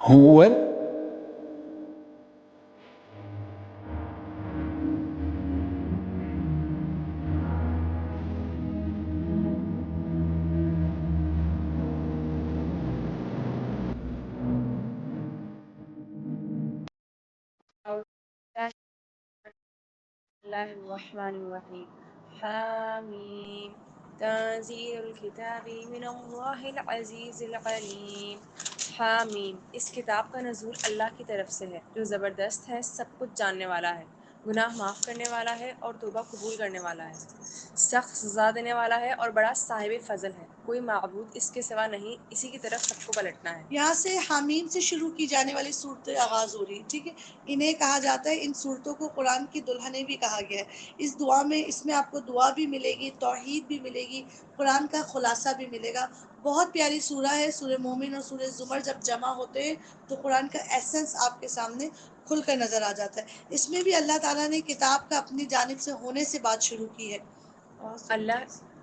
هو الله الرحمن الرحیم حامیم تنزیل الکتاب من اللہ العزیز العلیم. حامیم، اس کتاب کا نزول اللہ کی طرف سے ہے جو زبردست ہے، سب کچھ جاننے والا ہے، گناہ معاف کرنے والا ہے اور توبہ قبول کرنے والا ہے، سخت سزا دینے والا ہے اور بڑا صاحب فضل ہے. کوئی معبود اس کے سوا نہیں، اسی کی طرف سب کو پلٹنا ہے. یہاں سے حامیم سے شروع کی جانے والی صورتیں آغاز ہو رہی ہے، ٹھیک ہے. انہیں کہا جاتا ہے، ان صورتوں کو قرآن کی دلہنیں بھی کہا گیا ہے. اس دعا میں، اس میں آپ کو دعا بھی ملے گی، توحید بھی ملے گی، قرآن کا خلاصہ بھی ملے گا. بہت پیاری سورہ ہے. سورہ مومن اور سورہ زمر جب جمع ہوتے ہیں تو قرآن کا ایسنس آپ کے سامنے کھل کر نظر آ جاتا ہے. اس میں بھی اللہ تعالیٰ نے کتاب کا اپنی جانب سے ہونے سے بات شروع کی ہے.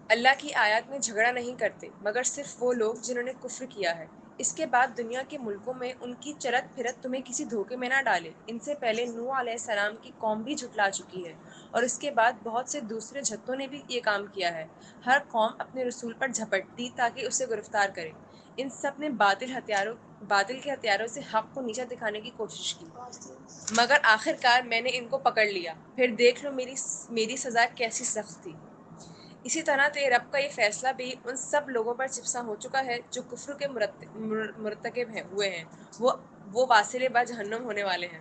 اللہ کی آیات میں جھگڑا نہیں کرتے مگر صرف وہ لوگ جنہوں نے کفر کیا ہے. اس کے بعد دنیا کے ملکوں میں ان کی چرت پھرت تمہیں کسی دھوکے میں نہ ڈالے. ان سے پہلے نوح علیہ السلام کی قوم بھی جھٹلا چکی ہے، اور اس کے بعد بہت سے دوسرے جھتوں نے بھی یہ کام کیا ہے. ہر قوم اپنے رسول پر جھپٹتی تاکہ اسے گرفتار کرے. ان سب نے باطل کے ہتھیاروں سے حق کو نیچا دکھانے کی کوشش کی، مگر آخرکار میں نے ان کو پکڑ لیا. پھر دیکھ لو میری سزا کیسی سخت تھی. اسی طرح تیرے رب کا یہ فیصلہ بھی ان سب لوگوں پر چپسا ہو چکا ہے جو کفر کے مرتکب ہوئے ہیں. وہ واصل با جہنم ہونے والے ہیں.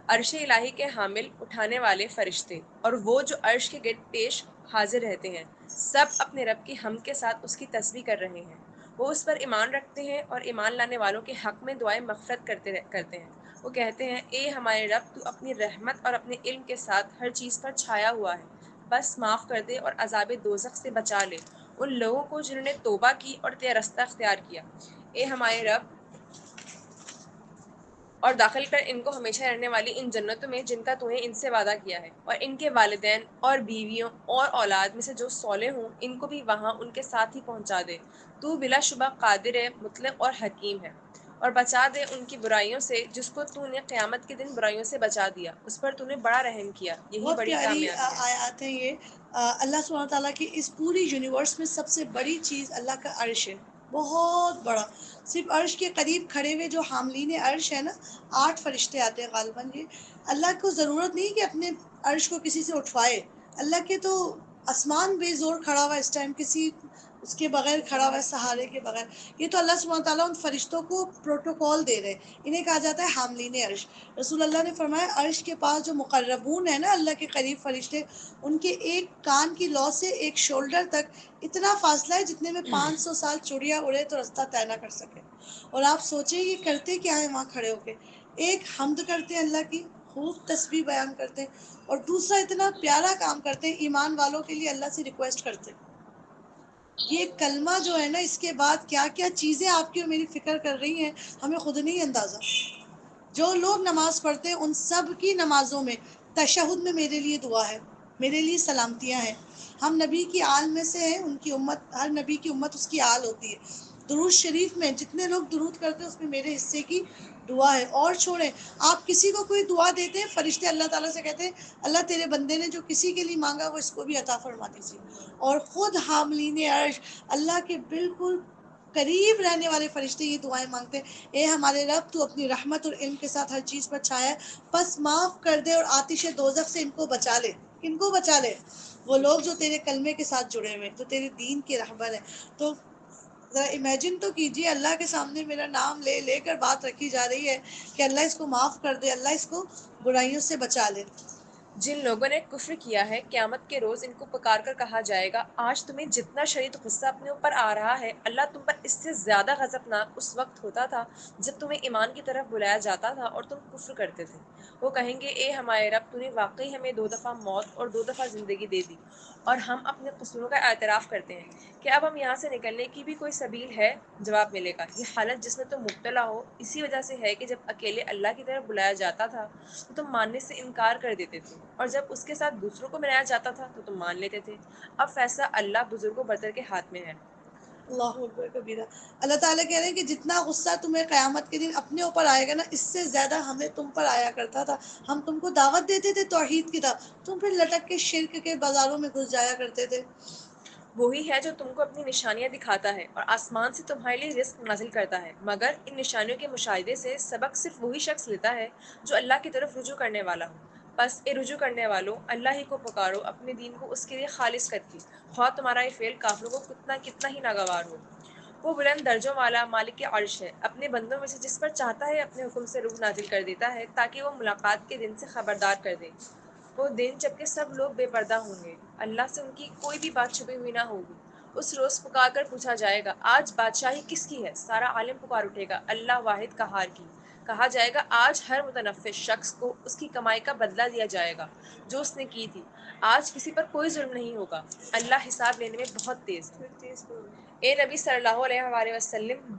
عرش الہی کے حامل اٹھانے والے فرشتے اور وہ جو عرش کے گرد پیش حاضر رہتے ہیں، سب اپنے رب کی حمد کے ساتھ اس کی تسبیح کر رہے ہیں. وہ اس پر ایمان رکھتے ہیں اور ایمان لانے والوں کے حق میں دعائیں مغفرت کرتے ہیں. وہ کہتے ہیں، اے ہمارے رب، تو اپنی رحمت اور اپنے علم کے ساتھ ہر چیز پر چھایا ہوا ہے، بس معاف کر دے اور عذاب دوزخ سے بچا لے ان لوگوں کو جنہوں نے توبہ کی اور تیرا رستہ اختیار کیا. اے ہمارے رب، اور داخل کر ان کو ہمیشہ رہنے والی ان جنتوں میں جن کا تو نے ان سے وعدہ کیا ہے، اور ان کے والدین اور بیویوں اور اولاد میں سے جو صالح ہوں ان کو بھی وہاں ان کے ساتھ ہی پہنچا دے. تو بلا شبہ قادر ہے، مطلق اور حکیم ہے. اور بچا دے ان کی برائیوں سے جس کو تو نے قیامت کے دن برائیوں سے بچا دیا. اس پر تو نے بڑا رحم کیا. یہی بہت بڑی پیاری کامیابی ہے. آیات ہیں یہ. اللہ سبحانہ تعالیٰ کی اس پوری یونیورس میں سب سے بڑی چیز اللہ کا عرش ہے، بہت بڑا. صرف عرش کے قریب کھڑے ہوئے جو حاملین عرش ہے نا، 8 فرشتے آتے ہیں غالباً. یہ اللہ کو ضرورت نہیں کہ اپنے عرش کو کسی سے اٹھوائے. اللہ کے تو آسمان بے زور کھڑا ہوا اس ٹائم، کسی اس کے بغیر کھڑا ہوا ہے، سہارے کے بغیر. یہ تو اللہ سبحانہ تعالیٰ ان فرشتوں کو پروٹوکول دے رہے ہیں. انہیں کہا جاتا ہے حاملین عرش. رسول اللہ نے فرمایا، عرش کے پاس جو مقربون ہیں نا، اللہ کے قریب فرشتے، ان کے ایک کان کی لو سے ایک شولڈر تک اتنا فاصلہ ہے جتنے میں 500 سال چڑیا اڑے تو رستہ طے نہ کر سکے. اور آپ سوچیں یہ کرتے کیا ہے وہاں کھڑے ہو کے؟ ایک حمد کرتے ہیں اللہ کی، خوب تسبیح بیان کرتے ہیں، اور دوسرا اتنا پیارا کام کرتے ہیں، ایمان والوں کے لیے اللہ سے ریکویسٹ کرتے ہیں. یہ کلمہ جو ہے نا، اس کے بعد کیا کیا چیزیں آپ کی اور میری فکر کر رہی ہیں، ہمیں خود نہیں اندازہ. جو لوگ نماز پڑھتے ہیں ان سب کی نمازوں میں تشہد میں میرے لیے دعا ہے، میرے لیے سلامتیاں ہیں. ہم نبی کی آل میں سے ہیں، ان کی امت، ہر نبی کی امت اس کی آل ہوتی ہے. درود شریف میں جتنے لوگ درود کرتے ہیں اس میں میرے حصے کی دعا ہے. اور چھوڑیں، آپ کسی کو کوئی دعا دیتے ہیں، فرشتے اللہ تعالیٰ سے کہتے ہیں، اللہ تیرے بندے نے جو کسی کے لیے مانگا وہ اس کو بھی عطا فرما دیجیے. اور خود حاملین عرش، اللہ کے بالکل قریب رہنے والے فرشتے یہ دعائیں مانگتے ہیں، اے ہمارے رب، تو اپنی رحمت اور علم کے ساتھ ہر چیز پر چھایا ہے، بس معاف کر دے اور آتش دوزخ سے ان کو بچا لے. ان کو بچا لے؟ وہ لوگ جو تیرے کلمے کے ساتھ جڑے ہوئے ہیں، جو تیرے دین کے رہبر ہیں. تو ذرا امیجن تو کیجیے، اللہ کے سامنے میرا نام لے لے کر بات رکھی جا رہی ہے کہ اللہ اس کو معاف کر دے، اللہ اس کو برائیوں سے بچا لے. جن لوگوں نے کفر کیا ہے، قیامت کے روز ان کو پکار کر کہا جائے گا، آج تمہیں جتنا شدید غصہ اپنے اوپر آ رہا ہے، اللہ تم پر اس سے زیادہ غضبناک اس وقت ہوتا تھا جب تمہیں ایمان کی طرف بلایا جاتا تھا اور تم کفر کرتے تھے. وہ کہیں گے، اے ہمارے رب، تو نے واقعی ہمیں 2 دفعہ موت اور 2 دفعہ زندگی دے دی، اور ہم اپنے قصوروں کا اعتراف کرتے ہیں. کیا اب ہم یہاں سے نکلنے کی بھی کوئی سبیل ہے؟ جواب ملے گا، یہ حالت جس میں تم مبتلا ہو اسی وجہ سے ہے کہ جب اکیلے اللہ کی طرف بلایا جاتا تھا تو تم ماننے سے انکار کر دیتے تھے، اور جب اس کے ساتھ دوسروں کو ملایا جاتا تھا تو تم مان لیتے تھے. اب فیصلہ اللہ بزرگ و برتر کے ہاتھ میں ہے. اللہ اکبر کبیرہ. اللہ تعالیٰ کہہ رہے ہیں کہ جتنا غصہ تمہیں قیامت کے دن اپنے اوپر آئے گا نا، اس سے زیادہ ہمیں تم پر آیا کرتا تھا. ہم تم کو دعوت دیتے تھے توحید کی طرف، تم پھر لٹک کے شرک کے بازاروں میں گھس جایا کرتے تھے. وہی ہے جو تم کو اپنی نشانیاں دکھاتا ہے اور آسمان سے تمہارے لیے رزق نازل کرتا ہے، مگر ان نشانیوں کے مشاہدے سے سبق صرف وہی شخص لیتا ہے جو اللہ کی طرف رجوع کرنے والا ہو. بس اے رجوع کرنے والو، اللہ ہی کو پکارو اپنے دین کو اس کے لیے خالص کر کے، خواہ تمہارا یہ فعل کافروں کو کتنا ہی ناگوار ہو. وہ بلند درجوں والا مالک عرش ہے، اپنے بندوں میں سے جس پر چاہتا ہے اپنے حکم سے روح نازل کر دیتا ہے تاکہ وہ ملاقات کے دن سے خبردار کر دے. وہ دن جبکہ سب لوگ بے پردہ ہوں گے، اللہ سے ان کی کوئی بھی بات چھپی ہوئی نہ ہوگی. اس روز پکار کر پوچھا جائے گا، آج بادشاہی کس کی ہے؟ سارا عالم پکار اٹھے گا، اللہ واحد قہار کی. کہا جائے گا، آج ہر متنفس شخص کو اس کی کمائی کا بدلہ دیا جائے گا جو اس نے کی تھی. آج کسی پر کوئی ظلم نہیں ہوگا، اللہ حساب لینے میں بہت تیز ہے. اے نبی صلی اللہ علیہ وآلہ وسلم،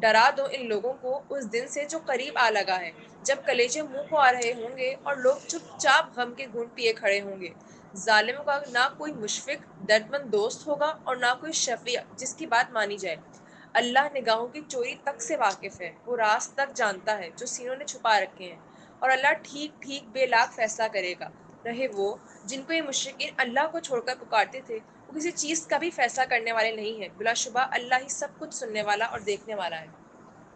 ڈرا دو ان لوگوں کو اس دن سے جو قریب آ لگا ہے، جب کلیجے منہ کو آ رہے ہوں گے اور لوگ چپ چاپ غم کے گھونٹ پیے کھڑے ہوں گے. ظالموں کا نہ کوئی مشفق درد مند دوست ہوگا اور نہ کوئی شفیع جس کی بات مانی جائے. اللہ نگاہوں کی چوری تک سے واقف ہے، وہ راز تک جانتا ہے جو سینوں نے چھپا رکھے ہیں، اور اللہ ٹھیک ٹھیک بے لاکھ فیصلہ کرے گا. رہے وہ جن کو یہ مشرکین اللہ کو چھوڑ کر پکارتے تھے، وہ کسی چیز کا بھی فیصلہ کرنے والے نہیں ہیں. بلا شبہ اللہ ہی سب کچھ سننے والا اور دیکھنے والا ہے.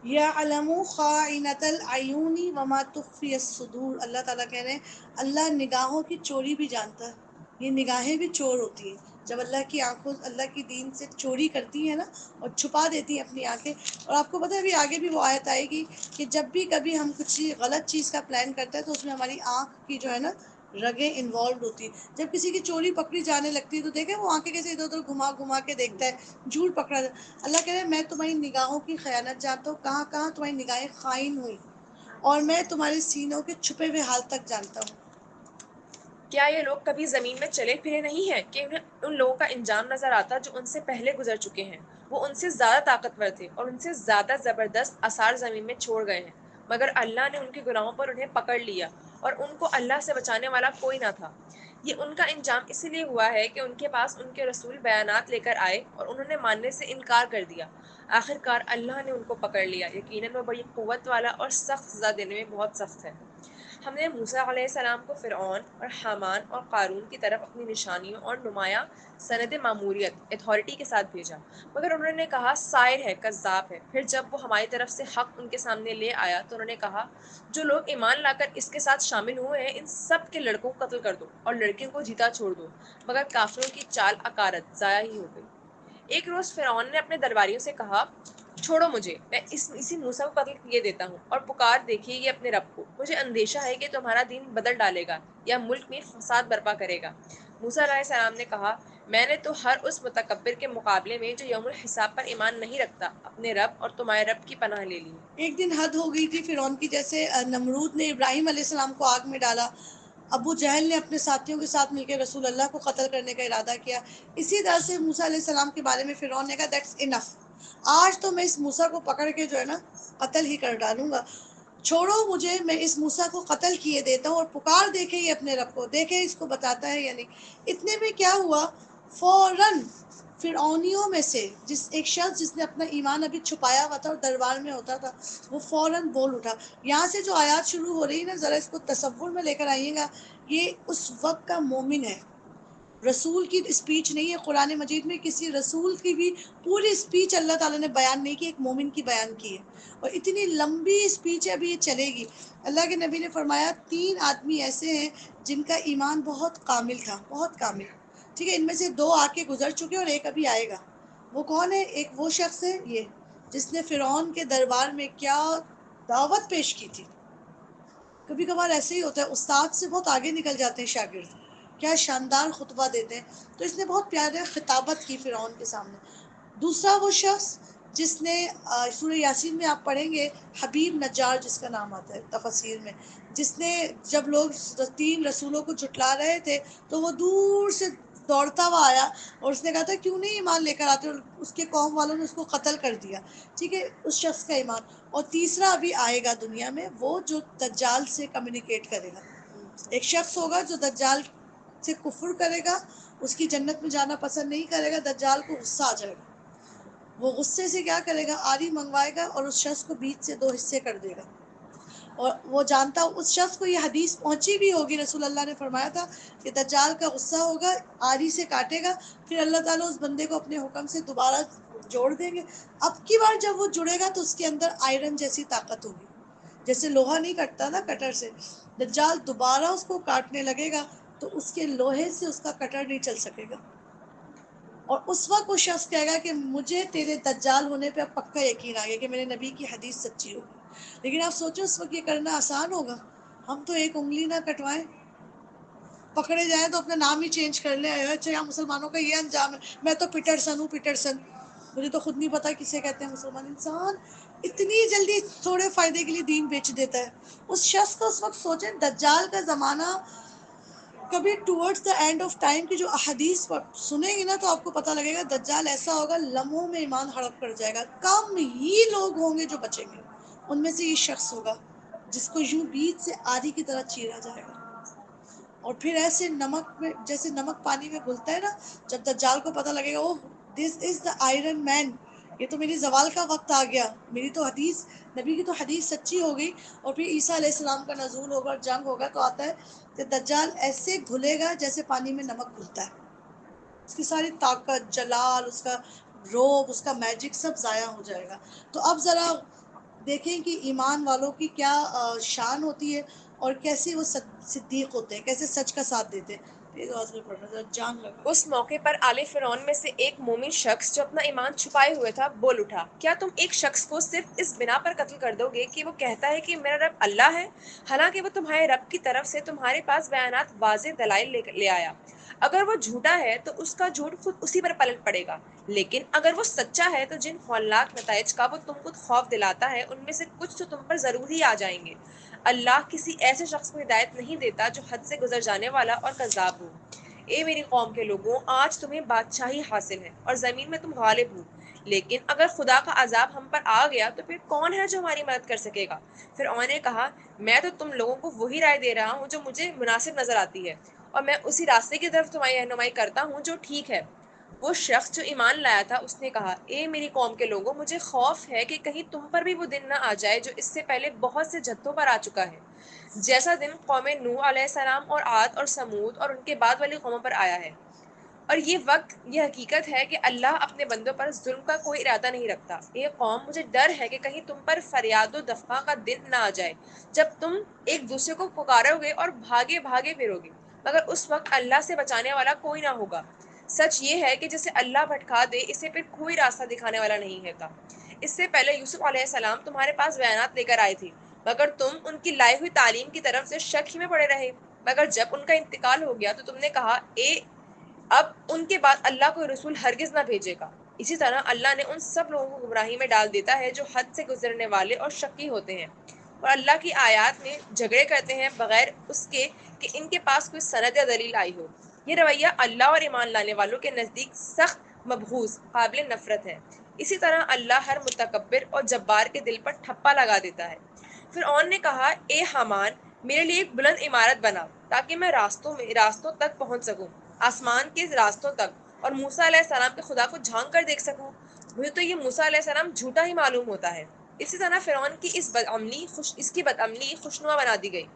یعلم خائنۃ الاعین وما تخفی الصدور. اللہ تعالیٰ کہہ رہے ہیں اللہ نگاہوں کی چوری بھی جانتا ہے. یہ نگاہیں بھی چور ہوتی ہیں. جب اللہ کی آنکھوں اللہ کی دین سے چوری کرتی ہیں نا اور چھپا دیتی ہیں اپنی آنکھیں. اور آپ کو پتہ ہے ابھی آگے بھی وہ آیت آئے گی کہ جب بھی کبھی ہم کچھ غلط چیز کا پلان کرتے ہیں تو اس میں ہماری آنکھ کی جو ہے نا رگیں انوالوڈ ہوتی ہیں. جب کسی کی چوری پکڑی جانے لگتی ہے تو دیکھیں وہ آنکھیں کیسے ادھر ادھر گھما گھما کے دیکھتا ہے، جھوٹ پکڑا جاتا ہے. اللہ کہہ رہے ہیں میں تمہاری نگاہوں کی خیانت جانتا ہوں، کہاں کہاں تمہاری نگاہیں خائن ہوئی، اور میں تمہارے سینوں کے چھپے ہوئے حال تک جانتا ہوں. کیا یہ لوگ کبھی زمین میں چلے پھرے نہیں ہیں کہ انہیں ان لوگوں کا انجام نظر آتا جو ان سے پہلے گزر چکے ہیں؟ وہ ان سے زیادہ طاقتور تھے اور ان سے زیادہ زبردست آثار زمین میں چھوڑ گئے ہیں، مگر اللہ نے ان کے گناہوں پر انہیں پکڑ لیا اور ان کو اللہ سے بچانے والا کوئی نہ تھا. یہ ان کا انجام اس لیے ہوا ہے کہ ان کے پاس ان کے رسول بیانات لے کر آئے اور انہوں نے ماننے سے انکار کر دیا. آخر کار اللہ نے ان کو پکڑ لیا، یقیناً وہ بڑی قوت والا اور سخت سزا دینے میں بہت سخت ہے. ہم نے موسیٰ علیہ السلام کو فرعون اور حامان اور قارون کی طرف اپنی نشانیوں اور نمایاں سند ماموریت اتھارٹی کے ساتھ بھیجا، مگر انہوں نے کہا ساحر ہے، کذاب ہے. پھر جب وہ ہماری طرف سے حق ان کے سامنے لے آیا تو انہوں نے کہا جو لوگ ایمان لا کر اس کے ساتھ شامل ہوئے ہیں ان سب کے لڑکوں کو قتل کر دو اور لڑکیوں کو جیتا چھوڑ دو. مگر کافروں کی چال اکارت ضائع ہی ہو گئی. ایک روز فرعون نے اپنے درباریوں سے کہا چھوڑو مجھے، میں اسی موسیٰ کو قتل کیے دیتا ہوں اور پکار دیکھیے گی اپنے رب کو. مجھے اندیشہ ہے کہ تمہارا دین بدل ڈالے گا یا ملک میں فساد برپا کرے گا. موسیٰ علیہ السلام نے کہا میں نے تو ہر اس متکبر کے مقابلے میں جو یوم الحساب پر ایمان نہیں رکھتا اپنے رب اور تمہارے رب کی پناہ لے لی. ایک دن حد ہو گئی تھی فرعون کی، جیسے نمرود نے ابراہیم علیہ السلام کو آگ میں ڈالا، ابو جہل نے اپنے ساتھیوں کے ساتھ مل کے رسول اللہ کو قتل کرنے کا ارادہ کیا. اسی طرح سے موسیٰ علیہ السلام کے بارے میں فرعون نے کہا دیٹس انف، آج تو میں اس موسیٰ کو پکڑ کے جو ہے نا قتل ہی کر ڈالوں گا. چھوڑو مجھے، میں اس موسیٰ کو قتل کیے دیتا ہوں اور پکار دیکھے یہ اپنے رب کو، دیکھے اس کو بتاتا ہے یا نہیں. اتنے میں کیا ہوا، فوراً فرعونیوں میں سے ایک شخص جس نے اپنا ایمان ابھی چھپایا ہوا تھا اور دربار میں ہوتا تھا، وہ فوراً بول اٹھا. یہاں سے جو آیات شروع ہو رہی ہے نا ذرا اس کو تصور میں لے کر آئیے گا. یہ اس وقت کا مومن ہے، رسول کی اسپیچ نہیں ہے. قرآن مجید میں کسی رسول کی بھی پوری اسپیچ اللہ تعالیٰ نے بیان نہیں کی، ایک مومن کی بیان کی ہے، اور اتنی لمبی اسپیچ ہے ابھی یہ چلے گی. اللہ کے نبی نے فرمایا 3 آدمی ایسے ہیں جن کا ایمان بہت کامل تھا، بہت کامل. ٹھیک ہے، ان میں سے 2 آ کے گزر چکے اور ایک ابھی آئے گا. وہ کون ہے؟ ایک وہ شخص ہے یہ جس نے فرعون کے دربار میں کیا دعوت پیش کی تھی. کبھی کبھار ایسے ہی ہوتا ہے، استاد سے بہت آگے نکل جاتے ہیں شاگرد، کیا شاندار خطبہ دیتے ہیں. تو اس نے بہت پیارے خطابت کی فرعون کے سامنے. دوسرا وہ شخص جس نے سورہ یاسین میں آپ پڑھیں گے، حبیب نجار جس کا نام آتا ہے تفسیر میں، جس نے جب لوگ 3 رسولوں کو جھٹلا رہے تھے تو وہ دور سے دوڑتا ہوا آیا اور اس نے کہا تھا کیوں نہیں ایمان لے کر آتے، اور اس کے قوم والوں نے اس کو قتل کر دیا. ٹھیک ہے، اس شخص کا ایمان. اور تیسرا ابھی آئے گا دنیا میں، وہ جو دجال سے کمیونیکیٹ کرے گا. ایک شخص ہوگا جو دجال سے کفر کرے گا، اس کی جنت میں جانا پسند نہیں کرے گا، دجال کو غصہ آ جائے گا. وہ غصے سے کیا کرے گا، آری منگوائے گا اور اس شخص کو بیچ سے 2 حصے کر دے گا. اور وہ جانتا اس شخص کو یہ حدیث پہنچی بھی ہوگی، رسول اللہ نے فرمایا تھا کہ دجال کا غصہ ہوگا، آری سے کاٹے گا، پھر اللہ تعالیٰ اس بندے کو اپنے حکم سے دوبارہ جوڑ دیں گے. اب کی بار جب وہ جڑے گا تو اس کے اندر آئرن جیسی طاقت ہوگی، جیسے لوہا نہیں کٹتا نا کٹر سے، دجال دوبارہ اس کو کاٹنے لگے گا تو اس کے لوہے سے اس کا کٹر نہیں چل سکے گا. اور اس وقت وہ شخص کہے گا کہ مجھے تیرے دجال ہونے پہ اب پکا یقین آ گیا کہ میرے نبی کی حدیث سچی ہوگی. لیکن آپ سوچو اس وقت یہ کرنا آسان ہوگا؟ ہم تو ایک انگلی نہ کٹوائیں، پکڑے جائیں تو اپنا نام ہی چینج کر لیں، اچھا یہاں مسلمانوں کا یہ انجام ہے، میں تو پیٹرسن ہوں، پیٹرسن، مجھے تو خود نہیں پتا کسے کہتے ہیں مسلمان. انسان اتنی جلدی تھوڑے فائدے کے لیے دین بیچ دیتا ہے. اس شخص کو اس وقت سوچیں، دجال کا زمانہ کبھی towards the and of time کی جو احادیث سنیں گے نا تو آپ کو پتہ لگے گا دجال ایسا ہوگا لمحوں میں ایمان ہڑپ کر جائے گا. کم ہی لوگ ہوں گے جو بچیں گے. ان میں سے یہ شخص ہوگا جس کو یوں بیچ سے آدھی کی طرح چیرا جائے گا. اور پھر ایسے نمک میں، جیسے نمک پانی میں گھلتا ہے نا، جب دجال کو پتہ لگے گا اوہ دس از دا آئرن مین، یہ تو میری زوال کا وقت آ گیا، میری تو حدیث، نبی کی تو حدیث سچی ہو گئی. اور پھر عیسیٰ علیہ السلام کا نزول ہوگا اور جنگ ہوگا تو آتا ہے کہ دجال ایسے گھلے گا جیسے پانی میں نمک گھلتا ہے. اس کی ساری طاقت، جلال، اس کا روب، اس کا میجک سب ضائع ہو جائے گا. تو اب ذرا دیکھیں کہ ایمان والوں کی کیا شان ہوتی ہے اور کیسے وہ صدیق ہوتے ہیں، کیسے سچ کا ساتھ دیتے ہیں. تیز آواز میں پڑھنا ذرا جان لگا. اس موقع پر آل فرعون میں سے ایک مومن شخص جو اپنا ایمان چھپائے ہوئے تھا بول اٹھا، کیا تم ایک شخص کو صرف اس بنا پر قتل کر دو گے کہ وہ کہتا ہے کہ میرا رب اللہ ہے، حالانکہ وہ تمہارے رب کی طرف سے تمہارے پاس بیانات واضح دلائل لے آیا؟ اگر وہ جھوٹا ہے تو اس کا جھوٹ خود اسی پر پلٹ پڑے گا، لیکن اگر وہ سچا ہے تو جن ہولناک نتائج کا وہ تم کو خوف دلاتا ہے ان میں سے کچھ تو تم پر ضرور ہی آ جائیں گے. اللہ کسی ایسے شخص کو ہدایت نہیں دیتا جو حد سے گزر جانے والا اور کذاب ہو. اے میری قوم کے لوگوں، آج تمہیں بادشاہی حاصل ہے اور زمین میں تم غالب ہو، لیکن اگر خدا کا عذاب ہم پر آ گیا تو پھر کون ہے جو ہماری مدد کر سکے گا؟ فرعون نے کہا، میں تو تم لوگوں کو وہی رائے دے رہا ہوں جو مجھے مناسب نظر آتی ہے، اور میں اسی راستے کی طرف تمہاری رہنمائی کرتا ہوں جو ٹھیک ہے. وہ شخص جو ایمان لایا تھا اس نے کہا، اے میری قوم کے لوگوں، مجھے خوف ہے کہ کہیں تم پر بھی وہ دن نہ آ جائے جو اس سے پہلے بہت سے جدوں پر آ چکا ہے، جیسا دن قوم نوح علیہ السلام اور عاد اور سمود اور ان کے بعد والی قوموں پر آیا ہے. اور یہ وقت، یہ حقیقت ہے کہ اللہ اپنے بندوں پر ظلم کا کوئی ارادہ نہیں رکھتا. اے قوم، مجھے ڈر ہے کہ کہیں تم پر فریاد و دفع کا دن نہ آ جائے جب تم ایک دوسرے کو پکارو گے اور بھاگے بھاگے پھرو گے، مگر اس وقت اللہ سے بچانے والا کوئی نہ ہوگا. سچ یہ ہے کہ جسے اللہ بھٹکا دے اسے پھر کوئی راستہ دکھانے والا نہیں ہوتا. اس سے پہلے یوسف علیہ السلام تمہارے پاس بیانات لے کر آئے تھے، مگر تم ان کی لائی ہوئی تعلیم کی طرف سے شک ہی میں پڑے رہے. مگر جب ان کا انتقال ہو گیا تو تم نے کہا، اب ان کے بعد اللہ کوئی رسول ہرگز نہ بھیجے گا. اسی طرح اللہ نے ان سب لوگوں کو گمراہی میں ڈال دیتا ہے جو حد سے گزرنے والے اور شکی ہوتے ہیں اور اللہ کی آیات میں جھگڑے کرتے ہیں بغیر اس کے کہ ان کے پاس کوئی سند یا دلیل آئی ہو. یہ رویہ اللہ اور ایمان لانے والوں کے نزدیک سخت مبغوض، قابل نفرت ہے. اسی طرح اللہ ہر متکبر اور جبار کے دل پر ٹھپا لگا دیتا ہے. فرعون نے کہا، اے حامان، میرے لیے ایک بلند عمارت بنا تاکہ میں راستوں تک پہنچ سکوں، آسمان کے راستوں تک، اور موسیٰ علیہ السلام کے خدا کو جھانک کر دیکھ سکوں. مجھے تو یہ موسیٰ علیہ السلام جھوٹا ہی معلوم ہوتا ہے. اسی طرح فرعون کی اس کی بدعملی خوشنما بنا دی گئی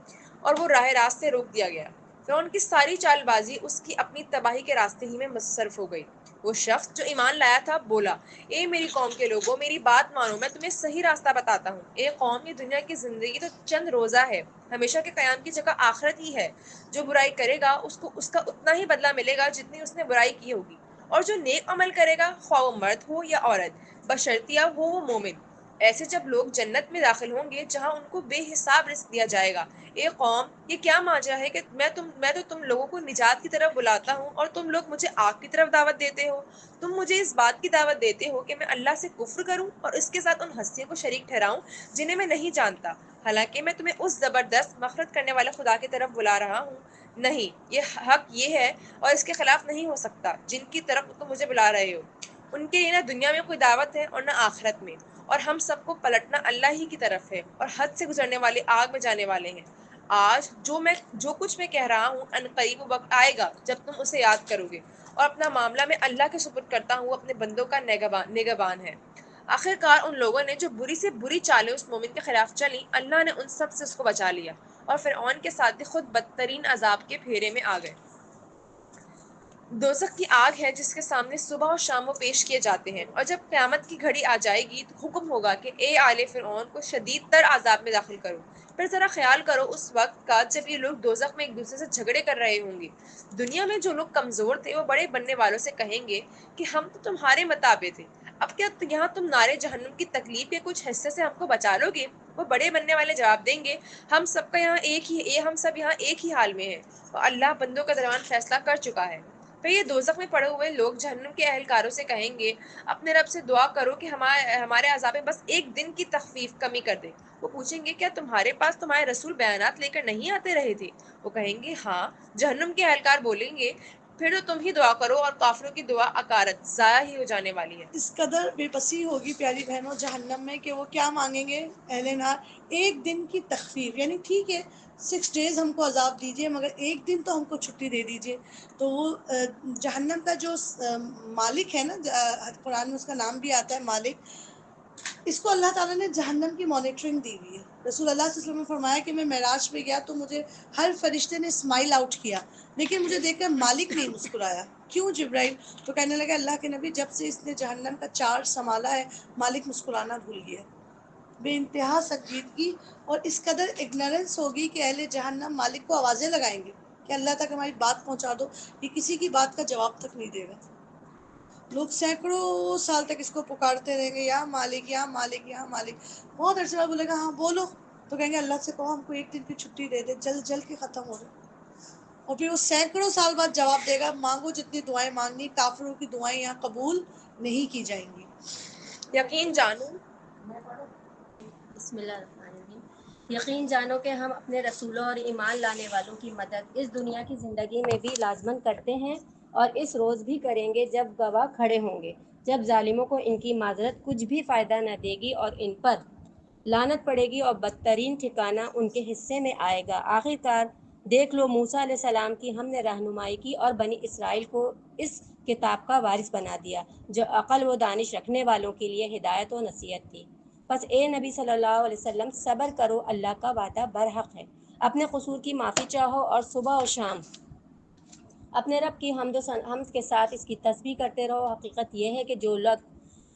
اور وہ راہ راست سے روک دیا گیا. فرعون کی ساری چال بازی اس کی اپنی تباہی کے راستے ہی میں مصرف ہو گئی. وہ شخص جو ایمان لایا تھا بولا، اے میری قوم کے لوگوں، میری بات مانو، میں تمہیں صحیح راستہ بتاتا ہوں. اے قوم، یہ دنیا کی زندگی تو چند روزہ ہے، ہمیشہ کے قیام کی جگہ آخرت ہی ہے. جو برائی کرے گا اس کو اس کا اتنا ہی بدلہ ملے گا جتنی اس نے برائی کی ہوگی، اور جو نیک عمل کرے گا، خواہ وہ مرد ہو یا عورت، بشرطیہ ہو وہ مومن. ایسے جب لوگ جنت میں داخل ہوں گے جہاں ان کو بے حساب رزق دیا جائے گا. اے قوم، یہ کیا ماجرا ہے کہ میں تو تم لوگوں کو نجات کی طرف بلاتا ہوں اور تم لوگ مجھے آگ کی طرف دعوت دیتے ہو. تم مجھے اس بات کی دعوت دیتے ہو کہ میں اللہ سے کفر کروں اور اس کے ساتھ ان ہستیوں کو شریک ٹھہراؤں جنہیں میں نہیں جانتا، حالانکہ میں تمہیں اس زبردست مغفرت کرنے والے خدا کی طرف بلا رہا ہوں. نہیں، یہ حق یہ ہے اور اس کے خلاف نہیں ہو سکتا جن کی طرف تم مجھے بلا رہے ہو. ان کے لیے نہ دنیا میں کوئی دعوت ہے اور نہ آخرت میں، اور ہم سب کو پلٹنا اللہ ہی کی طرف ہے اور حد سے گزرنے والے آگ میں جانے والے ہیں. آج جو کچھ میں کہہ رہا ہوں ان قریب وقت آئے گا جب تم اسے یاد کرو گے، اور اپنا معاملہ میں اللہ کے سپرد کرتا ہوں، اپنے بندوں کا نگہبان ہے۔ آخرکار ان لوگوں نے جو بری سے بری چالیں اس مومن کے خلاف چلیں، اللہ نے ان سب سے اس کو بچا لیا، اور فرعون کے ساتھی خود بدترین عذاب کے پھیرے میں آ گئے۔ دوزخ کی آگ ہے جس کے سامنے صبح اور شام وہ پیش کیے جاتے ہیں، اور جب قیامت کی گھڑی آ جائے گی تو حکم ہوگا کہ اے آل فرعون کو شدید تر عذاب میں داخل کرو۔ پھر ذرا خیال کرو اس وقت کا جب یہ لوگ دوزخ میں ایک دوسرے سے جھگڑے کر رہے ہوں گے۔ دنیا میں جو لوگ کمزور تھے وہ بڑے بننے والوں سے کہیں گے کہ ہم تو تمہارے متابع تھے، اب کیا یہاں تم نارے جہنم کی تکلیف کے کچھ حصے سے ہم کو بچا لو گے؟ وہ بڑے بننے والے جواب دیں گے، ہم سب یہاں ایک ہی حال میں ہیں، اور اللہ بندوں کے درمیان فیصلہ کر چکا ہے۔ پھر یہ دوزخ میں پڑے ہوئے لوگ جہنم کے اہلکاروں سے کہیں گے، اپنے رب سے دعا کرو کہ ہمارے عذاب میں بس ایک دن کی تخفیف کمی کر دے۔ وہ پوچھیں گے، کیا تمہارے پاس تمہارے رسول بیانات لے کر نہیں آتے رہے تھے؟ وہ کہیں گے ہاں۔ جہنم کے اہلکار بولیں گے، پھر تو تم ہی دعا کرو، اور کافروں کی دعا اکارت ضائع ہی ہو جانے والی ہے۔ اس قدر بے بسی ہوگی پیاری بہنوں جہنم میں کہ وہ کیا مانگیں گے اہل نار؟ ایک دن کی تخفیف، یعنی ٹھیک ہے 6 days ہم کو عذاب دیجیے مگر ایک دن تو ہم کو چھٹی دے دیجیے۔ تو وہ جہنم کا جو مالک ہے نا، قرآن میں اس کا نام بھی آتا ہے مالک، اس کو اللہ تعالیٰ نے جہنم کی مانیٹرنگ دی ہوئی ہے۔ رسول اللہ صلی اللہ علیہ وسلم نے فرمایا کہ میں معراج پہ گیا تو مجھے ہر فرشتے نے اسمائل آؤٹ کیا، لیکن مجھے دیکھ کر مالک نہیں مسکرایا۔ کیوں جبرائیل؟ تو کہنے لگا اللہ کے نبی، جب سے اس نے جہنم کا چارج سنبھالا ہے مالک مسکرانا بھول گیا۔ بے انتہا سنجیدگی اور اس قدر اگنورنس ہوگی کہ اہل جہنم مالک کو آوازیں لگائیں گے کہ اللہ تک ہماری بات پہنچا دو، یہ کسی کی بات کا جواب تک نہیں دے گا۔ لوگ سینکڑوں سال تک اس کو پکارتے رہیں گے، یا مالک یا مالک یا مالک۔ بہت عرصے بعد بولے گا ہاں بولو، تو کہیں گے اللہ سے کہو ہم کو ایک دن کی چھٹی دے دے، جلد جلد کے ختم ہو جائے۔ اور پھر وہ سینکڑوں سال بعد جواب دے گا، مانگو جتنی دعائیں مانگنی، کافروں کی دعائیں یہاں قبول نہیں کی جائیں گی۔ یقین جانو بسم اللہ الرحمن الرحیم۔ یقین جانو کہ ہم اپنے رسولوں اور ایمان لانے والوں کی مدد اس دنیا کی زندگی میں بھی لازمن کرتے ہیں، اور اس روز بھی کریں گے جب گواہ کھڑے ہوں گے، جب ظالموں کو ان کی معذرت کچھ بھی فائدہ نہ دے گی اور ان پر لعنت پڑے گی، اور بدترین ٹھکانہ ان کے حصے میں آئے گا۔ آخرکار دیکھ لو، موسیٰ علیہ السلام کی ہم نے رہنمائی کی اور بنی اسرائیل کو اس کتاب کا وارث بنا دیا جو عقل و دانش رکھنے والوں کے لیے ہدایت و نصیحت تھی۔ پس اے نبی صلی اللہ علیہ وسلم، صبر کرو، اللہ کا وعدہ برحق ہے۔ اپنے قصور کی معافی چاہو اور صبح و شام اپنے رب کی حمد کے ساتھ اس کی تسبیح کرتے رہو۔ حقیقت یہ ہے کہ جو لوگ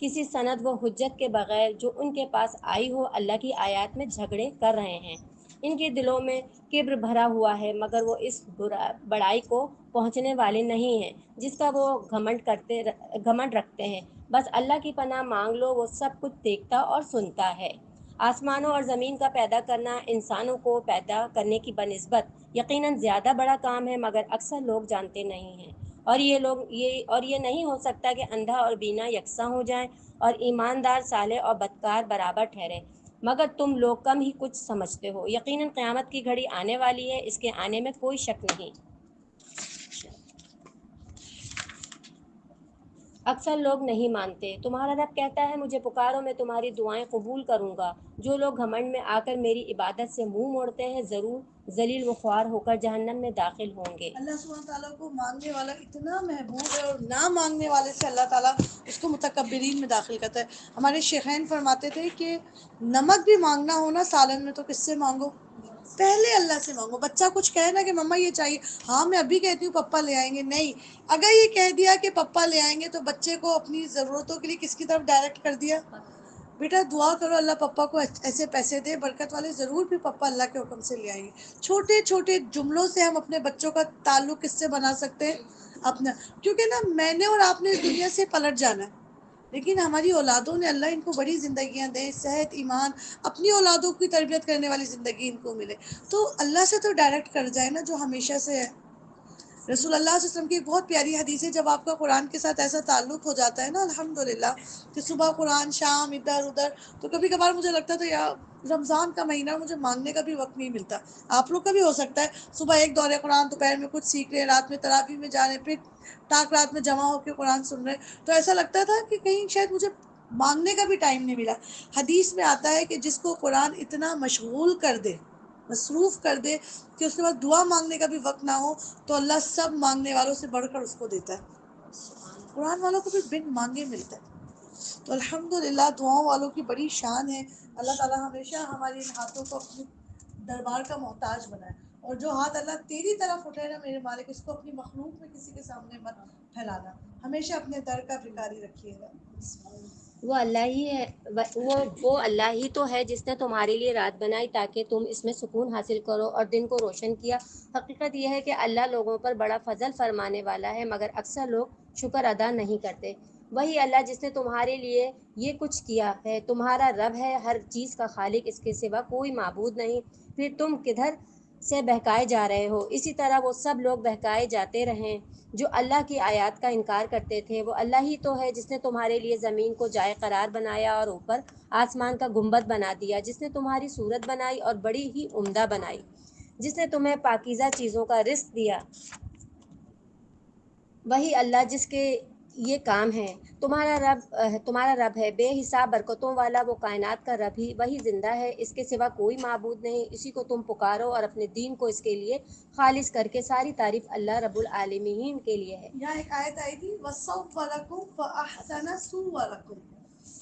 کسی سند و حجت کے بغیر جو ان کے پاس آئی ہو اللہ کی آیات میں جھگڑے کر رہے ہیں، ان کے دلوں میں کبر بھرا ہوا ہے، مگر وہ اس بڑائی کو پہنچنے والے نہیں ہیں جس کا وہ گھمنڈ رکھتے ہیں۔ بس اللہ کی پناہ مانگ لو، وہ سب کچھ دیکھتا اور سنتا ہے۔ آسمانوں اور زمین کا پیدا کرنا انسانوں کو پیدا کرنے کی بنسبت یقیناً زیادہ بڑا کام ہے، مگر اکثر لوگ جانتے نہیں ہیں۔ اور یہ نہیں ہو سکتا کہ اندھا اور بینا یکساں ہو جائیں اور ایماندار صالح اور بدکار برابر ٹھہریں، مگر تم لوگ کم ہی کچھ سمجھتے ہو۔ یقیناً قیامت کی گھڑی آنے والی ہے، اس کے آنے میں کوئی شک نہیں۔ اکثر لوگ نہیں مانتے۔ تمہارا رب کہتا ہے، مجھے پکارو، میں تمہاری دعائیں قبول کروں گا۔ جو لوگ گھمنڈ میں آ کر میری عبادت سے منہ موڑتے ہیں ضرور ذلیل و خوار ہو کر جہنم میں داخل ہوں گے۔ اللہ سبحانہ تعالیٰ کو مانگنے والا اتنا محبوب ہے، اور نہ مانگنے والے سے اللہ تعالیٰ اس کو متکبرین میں داخل کرتا ہے۔ ہمارے شیخین فرماتے تھے کہ نمک بھی مانگنا ہو نا سالن میں تو کس سے مانگو؟ پہلے اللہ سے مانگو۔ بچہ کچھ کہے نا کہ مما یہ چاہیے، ہاں میں ابھی کہتی ہوں پپا لے آئیں گے، نہیں، اگر یہ کہہ دیا کہ پپا لے آئیں گے تو بچے کو اپنی ضرورتوں کے لیے کس کی طرف ڈائریکٹ کر دیا؟ بیٹا دعا کرو اللہ پپا کو ایسے پیسے دے برکت والے، ضرور بھی پپا اللہ کے حکم سے لے آئیں گے۔ چھوٹے چھوٹے جملوں سے ہم اپنے بچوں کا تعلق کس سے بنا سکتے ہیں؟ اپنا، کیونکہ نا میں نے اور آپ نے اس دنیا سے پلٹ جانا ہے، لیکن ہماری اولادوں نے اللہ ان کو بڑی زندگیاں دیں، صحت، ایمان، اپنی اولادوں کی تربیت کرنے والی زندگی ان کو ملے، تو اللہ سے تو ڈائریکٹ کر جائے نا جو ہمیشہ سے ہے۔ رسول اللہ صلی اللہ علیہ وسلم کی ایک بہت پیاری حدیث ہے، جب آپ کا قرآن کے ساتھ ایسا تعلق ہو جاتا ہے نا الحمدللہ کہ صبح قرآن، شام ادھر ادھر، تو کبھی کبھار مجھے لگتا تھا یار رمضان کا مہینہ مجھے مانگنے کا بھی وقت نہیں ملتا۔ آپ لوگ کا بھی ہو سکتا ہے، صبح ایک دورے قرآن، دوپہر میں کچھ سیکھ رہے ہیں، رات میں تراویح میں جا رہے ہیں، پھر ٹاک رات میں جمع ہو کے قرآن سن رہے ہیں، تو ایسا لگتا تھا کہ کہیں شاید مجھے مانگنے کا بھی ٹائم نہیں ملا۔ حدیث میں آتا ہے کہ جس کو قرآن اتنا مشغول کر دے مصروف کر دے کہ اس کے بعد دعا مانگنے کا بھی وقت نہ ہو، تو اللہ سب مانگنے والوں سے بڑھ کر اس کو دیتا ہے۔ قرآن والوں کو بھی بن مانگے ملتا ہے۔ تو الحمدللہ دعاؤں والوں کی بڑی شان ہے۔ اللہ تعالیٰ ہمیشہ ہماری ان ہاتھوں کو اپنے دربار کا محتاج بنائے، اور جو ہاتھ اللہ تیری طرف اٹھے نا میرے مالک، اس کو اپنی مخلوق میں کسی کے سامنے مت پھیلانا، ہمیشہ اپنے در کا بھکاری رکھیے گا۔ وہ اللہ ہی ہے، وہ اللہ ہی تو ہے جس نے تمہارے لیے رات بنائی تاکہ تم اس میں سکون حاصل کرو اور دن کو روشن کیا۔ حقیقت یہ ہے کہ اللہ لوگوں پر بڑا فضل فرمانے والا ہے، مگر اکثر لوگ شکر ادا نہیں کرتے۔ وہی اللہ جس نے تمہارے لیے یہ کچھ کیا ہے تمہارا رب ہے، ہر چیز کا خالق، اس کے سوا کوئی معبود نہیں۔ پھر تم کدھر سے بہکائے جا رہے ہو؟ اسی طرح وہ سب لوگ بہکائے جاتے رہیں جو اللہ کی آیات کا انکار کرتے تھے۔ وہ اللہ ہی تو ہے جس نے تمہارے لیے زمین کو جائے قرار بنایا اور اوپر آسمان کا گنبد بنا دیا، جس نے تمہاری صورت بنائی اور بڑی ہی عمدہ بنائی، جس نے تمہیں پاکیزہ چیزوں کا رزق دیا۔ وہی اللہ جس کے یہ کام ہے تمہارا رب ہے، بے حساب برکتوں والا، وہ کائنات کا رب ہی وہی زندہ ہے، اس کے سوا کوئی معبود نہیں۔ اسی کو تم پکارو اور اپنے دین کو اس کے لیے خالص کر کے ساری تعریف اللہ رب العالمین کے لیے ہے۔ یہاں ایک آیت آئی تھی وَصَوَّرَكُمْ فَأَحْسَنَ صُوَرَكُمْ،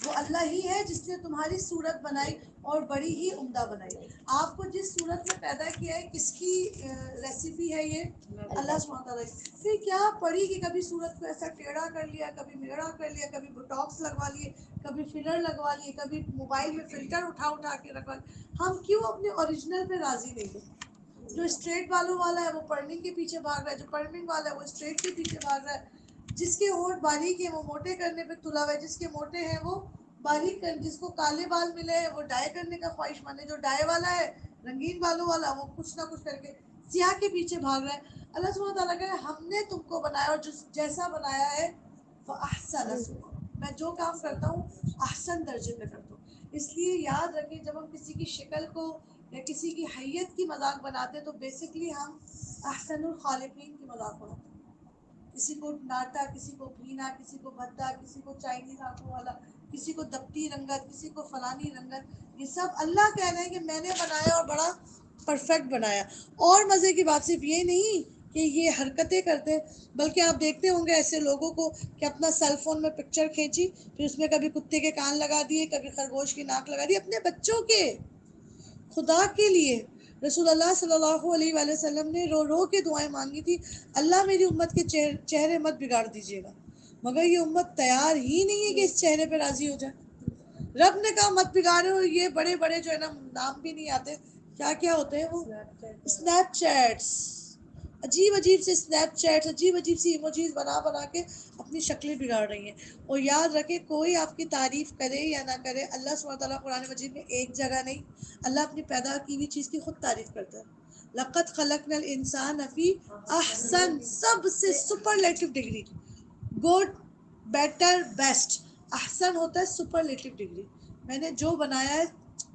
وہ اللہ ہی ہے جس نے تمہاری صورت بنائی اور بڑی ہی عمدہ بنائی۔ آپ کو جس صورت میں پیدا کیا ہے، کس کی ریسیپی ہے یہ؟ اللہ سبحانہ تعالیٰ کی۔ پھر کیا پڑی کہ کبھی صورت کو ایسا ٹیڑھا کر لیا، کبھی میڑا کر لیا، کبھی بوٹاکس لگوا لیے، کبھی فلر لگوا لیے، کبھی موبائل میں فلٹر اٹھا کے رکھوا لیے۔ ہم کیوں اپنے اوریجنل پہ راضی نہیں ہیں؟ جو اسٹریٹ بالوں والا ہے وہ پرننگ کے پیچھے بھاگ رہا ہے، جو پرننگ والا ہے وہ اسٹریٹ کے پیچھے بھاگ رہا ہے، جس کے ہونٹ باریک ہیں وہ موٹے کرنے پہ تلا ہوا ہے، جس کے موٹے ہیں وہ باریک کر، جس کو کالے بال ملے ہیں وہ ڈائی کرنے کا خواہش مند ہے، جو ڈائی والا ہے رنگین بالوں والا وہ کچھ نہ کچھ کر کے سیاہ کے پیچھے بھاگ رہا ہے۔ اللہ سبحانہ تعالیٰ کہہ رہا ہے ہم نے تم کو بنایا اور جیسا بنایا ہے فَأَحْسَنَ صُوَرَكُمْ، میں جو کام کرتا ہوں احسن درجے میں کرتا ہوں۔ اس لیے یاد رکھیں جب ہم کسی کی شکل کو یا کسی کی حیت کی مذاق بناتے ہیں تو بیسکلی ہم احسن الخالقین کی مذاق بناتے ہیں۔ کسی کو ناٹا، کسی کو بھینا، کسی کو بھدا، کسی کو چائنیز آنکھوں والا، کسی کو دبتی رنگت، کسی کو فلانی رنگت، یہ سب اللہ کہہ رہے ہیں کہ میں نے بنایا اور بڑا پرفیکٹ بنایا۔ اور مزے کی بات صرف یہ نہیں کہ یہ حرکتیں کرتے، بلکہ آپ دیکھتے ہوں گے ایسے لوگوں کو کہ اپنا سیل فون میں پکچر کھینچی، پھر اس میں کبھی کتے کے کان لگا دیے، کبھی خرگوش کی ناک لگا دی، اپنے بچوں کے، خدا کے لیے۔ رسول اللہ صلی اللہ علیہ وآلہ وسلم نے رو رو کے دعائیں مانگی تھی، اللہ میری امت کے چہرے مت بگاڑ دیجیے گا، مگر یہ امت تیار ہی نہیں ہے کہ اس چہرے پہ راضی ہو جائے۔ رب نے کہا مت بگاڑے، اور یہ بڑے بڑے جو ہے نا، نام بھی نہیں آتے کیا کیا ہوتے ہیں وہ، اسنیپ چیٹس، عجیب عجیب سے اسنیپ چیٹس، عجیب عجیب سی ایموجیز بنا بنا کے اپنی شکلیں بگاڑ رہی ہیں۔ اور یاد رکھے کوئی آپ کی تعریف کرے یا نہ کرے، اللہ سبحانہ تعالیٰ قرآن مجید میں ایک جگہ نہیں، اللہ اپنی پیدا کی ہوئی چیز کی خود تعریف کرتا ہے۔ لقد خلقنا الانسان فی احسن، سب سے superlative degree, good, better, best, احسن ہوتا ہے سپرلیٹو ڈگری۔ میں نے جو بنایا ہے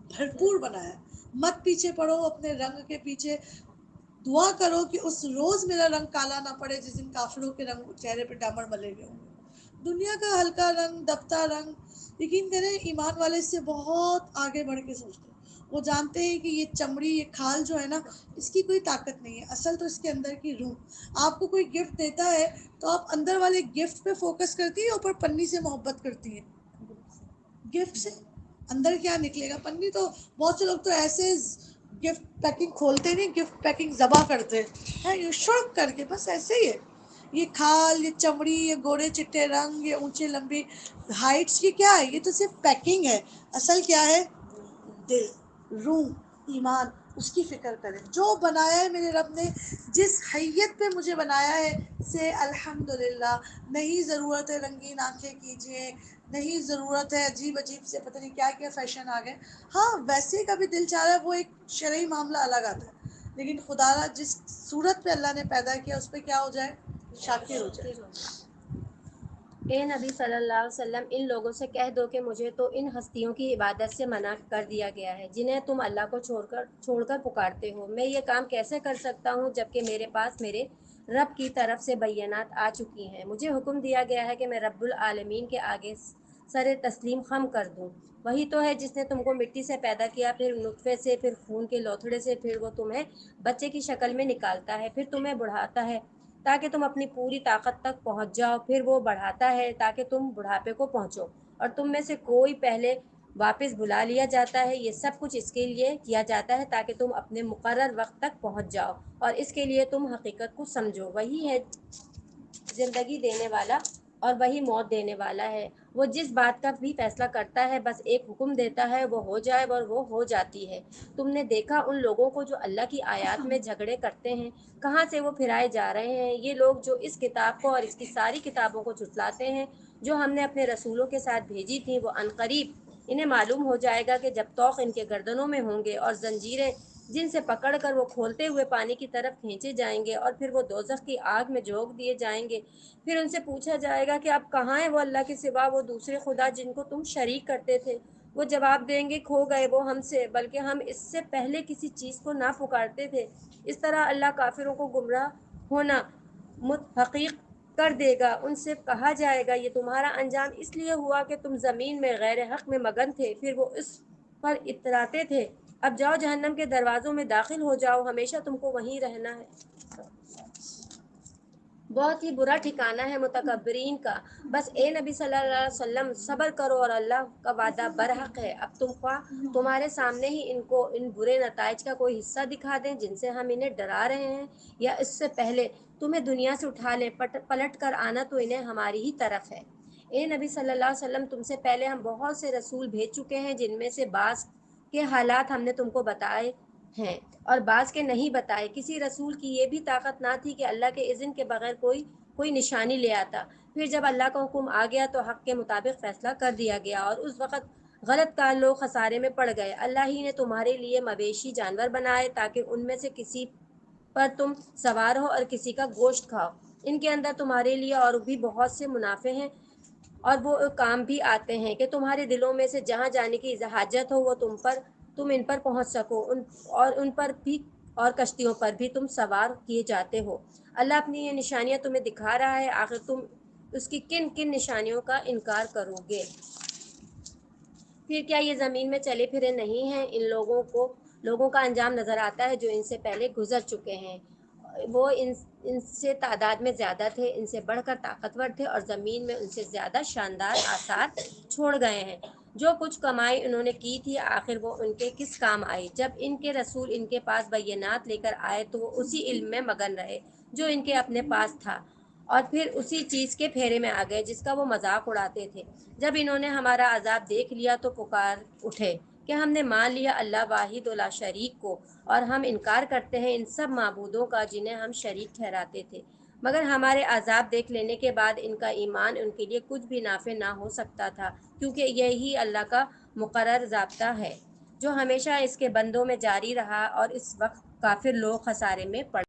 بھرپور بنایا ہے۔ مت پیچھے پڑو اپنے رنگ کے پیچھے، دعا کرو کہ اس روز میرا رنگ کالا نہ پڑے جس دن کافروں کے رنگ چہرے پہ ڈامر ملے گئے ہوں گے۔ دنیا کا ہلکا رنگ، دبتا رنگ، یقین کریں ایمان والے اس سے بہت آگے بڑھ کے سوچتے ہیں۔ وہ جانتے ہیں کہ یہ چمڑی، یہ کھال جو ہے نا، اس کی کوئی طاقت نہیں ہے، اصل تو اس کے اندر کی روح۔ آپ کو کوئی گفٹ دیتا ہے تو آپ اندر والے گفٹ پہ فوکس کرتی ہیں، اوپر پنی سے محبت کرتی ہیں؟ گفٹ سے اندر کیا نکلے گا؟ پنی تو بہت سے لوگ تو ایسے گفٹ پیکنگ کھولتے نہیں، گفٹ پیکنگ ذبح کرتے ہیں، یہ شرک کر کے، بس ایسے ہی ہے۔ یہ کھال، یہ چمڑی، یہ گورے چٹے رنگ، یہ اونچے لمبی ہائٹس، یہ کیا ہے؟ یہ تو صرف پیکنگ ہے، اصل کیا ہے؟ دل، روح، ایمان، اس کی فکر کریں۔ جو بنایا ہے میرے رب نے، جس حیت پہ مجھے بنایا ہے، سے الحمدللہ، نہیں ضرورت ہے رنگین آنکھیں کیجیے، نہیں ضرورت ہے عجیب عجیب سے پتہ نہیں کیا کیا فیشن آ گئے۔ ہاں ویسے کبھی دل چاہ رہا ہے، وہ ایک شرعی معاملہ الگ آتا ہے، لیکن خدا را جس صورت پہ اللہ نے پیدا کیا اس پہ کیا ہو جائے؟ شاکر ہو جائے۔ اے نبی صلی اللہ علیہ وسلم، ان لوگوں سے کہہ دو کہ مجھے تو ان ہستیوں کی عبادت سے منع کر دیا گیا ہے جنہیں تم اللہ کو چھوڑ کر پکارتے ہو۔ میں یہ کام کیسے کر سکتا ہوں جبکہ میرے پاس میرے رب کی طرف سے بینات آ چکی ہیں؟ مجھے حکم دیا گیا ہے کہ میں رب العالمین کے آگے سر تسلیم خم کر دوں۔ وہی تو ہے جس نے تم کو مٹی سے پیدا کیا، پھر نطفے سے، پھر خون کے لوتھڑے سے، پھر وہ تمہیں بچے کی شکل میں نکالتا ہے، پھر تمہیں بڑھاتا ہے تاکہ تم اپنی پوری طاقت تک پہنچ جاؤ، پھر وہ بڑھاتا ہے تاکہ تم بڑھاپے کو پہنچو، اور تم میں سے کوئی پہلے واپس بلا لیا جاتا ہے۔ یہ سب کچھ اس کے لیے کیا جاتا ہے تاکہ تم اپنے مقرر وقت تک پہنچ جاؤ، اور اس کے لیے تم حقیقت کو سمجھو۔ وہی ہے زندگی دینے والا اور وہی موت دینے والا ہے۔ وہ جس بات کا بھی فیصلہ کرتا ہے بس ایک حکم دیتا ہے، وہ ہو جائے اور وہ ہو جاتی ہے۔ تم نے دیکھا ان لوگوں کو جو اللہ کی آیات میں جھگڑے کرتے ہیں، کہاں سے وہ پھرائے جا رہے ہیں۔ یہ لوگ جو اس کتاب کو اور اس کی ساری کتابوں کو جھٹلاتے ہیں جو ہم نے اپنے رسولوں کے ساتھ بھیجی تھیں، وہ عنقریب انہیں معلوم ہو جائے گا کہ جب طوق ان کے گردنوں میں ہوں گے اور زنجیریں جن سے پکڑ کر وہ کھولتے ہوئے پانی کی طرف کھینچے جائیں گے، اور پھر وہ دوزخ کی آگ میں جھونک دیے جائیں گے۔ پھر ان سے پوچھا جائے گا کہ اب کہاں ہیں وہ اللہ کے سوا وہ دوسرے خدا جن کو تم شریک کرتے تھے۔ وہ جواب دیں گے، کھو گئے وہ ہم سے، بلکہ ہم اس سے پہلے کسی چیز کو نہ پکارتے تھے۔ اس طرح اللہ کافروں کو گمراہ ہونا متحقق کر دے گا۔ ان سے کہا جائے گا، یہ تمہارا انجام اس لیے ہوا کہ تم زمین میں غیر حق میں مگن تھے، پھر وہ اس پر اتراتے تھے۔ اب جاؤ جہنم کے دروازوں میں داخل ہو جاؤ، ہمیشہ تم کو وہیں رہنا ہے۔ بہت ہی برا ٹھکانہ ہے متکبرین کا۔ بس اے نبی صلی اللہ علیہ وسلم صبر کرو، اور اللہ کا وعدہ برحق ہے۔ اب تمہارے سامنے ہی ان کو ان برے نتائج کا کوئی حصہ دکھا دیں جن سے ہم انہیں ڈرا رہے ہیں، یا اس سے پہلے تمہیں دنیا سے اٹھا لیں، پلٹ کر آنا تو انہیں ہماری ہی طرف ہے۔ اے نبی صلی اللہ علیہ وسلم تم سے پہلے ہم بہت سے رسول بھیج چکے ہیں، جن میں سے بعض کے حالات ہم نے تم کو بتائے ہیں اور بعض کے نہیں بتائے۔ کسی رسول کی یہ بھی طاقت نہ تھی کہ اللہ کے اذن کے بغیر کوئی نشانی لے آتا۔ پھر جب اللہ کا حکم آ گیا تو حق کے مطابق فیصلہ کر دیا گیا، اور اس وقت غلط کار لوگ خسارے میں پڑ گئے۔ اللہ ہی نے تمہارے لیے مویشی جانور بنائے تاکہ ان میں سے کسی پر تم سوار ہو اور کسی کا گوشت کھاؤ۔ ان کے اندر تمہارے لیے اور بھی بہت سے منافع ہیں، اور وہ کام بھی آتے ہیں کہ تمہارے دلوں میں سے جہاں جانے کی حاجت ہو وہ تم ان پر پہنچ سکو، اور ان پر بھی اور کشتیوں پر بھی تم سوار کیے جاتے ہو۔ اللہ اپنی یہ نشانیاں تمہیں دکھا رہا ہے، آخر تم اس کی کن کن نشانیوں کا انکار کرو گے؟ پھر کیا یہ زمین میں چلے پھرے نہیں ہیں؟ ان لوگوں کا انجام نظر آتا ہے جو ان سے پہلے گزر چکے ہیں۔ وہ ان سے تعداد میں زیادہ تھے، ان سے بڑھ کر طاقتور تھے، اور زمین میں ان سے زیادہ شاندار آثار چھوڑ گئے ہیں۔ جو کچھ کمائی انہوں نے کی تھی، آخر وہ ان کے کس کام آئی؟ جب ان کے رسول ان کے پاس بینات لے کر آئے تو وہ اسی علم میں مگن رہے جو ان کے اپنے پاس تھا، اور پھر اسی چیز کے پھیرے میں آ گئے جس کا وہ مذاق اڑاتے تھے۔ جب انہوں نے ہمارا عذاب دیکھ لیا تو پکار اٹھے کہ ہم نے مان لیا اللہ واحد لا شریک کو، اور ہم انکار کرتے ہیں ان سب معبودوں کا جنہیں ہم شریک ٹھہراتے تھے۔ مگر ہمارے عذاب دیکھ لینے کے بعد ان کا ایمان ان کے لیے کچھ بھی نافع نہ ہو سکتا تھا، کیونکہ یہی اللہ کا مقرر ضابطہ ہے جو ہمیشہ اس کے بندوں میں جاری رہا، اور اس وقت کافر لوگ خسارے میں پڑ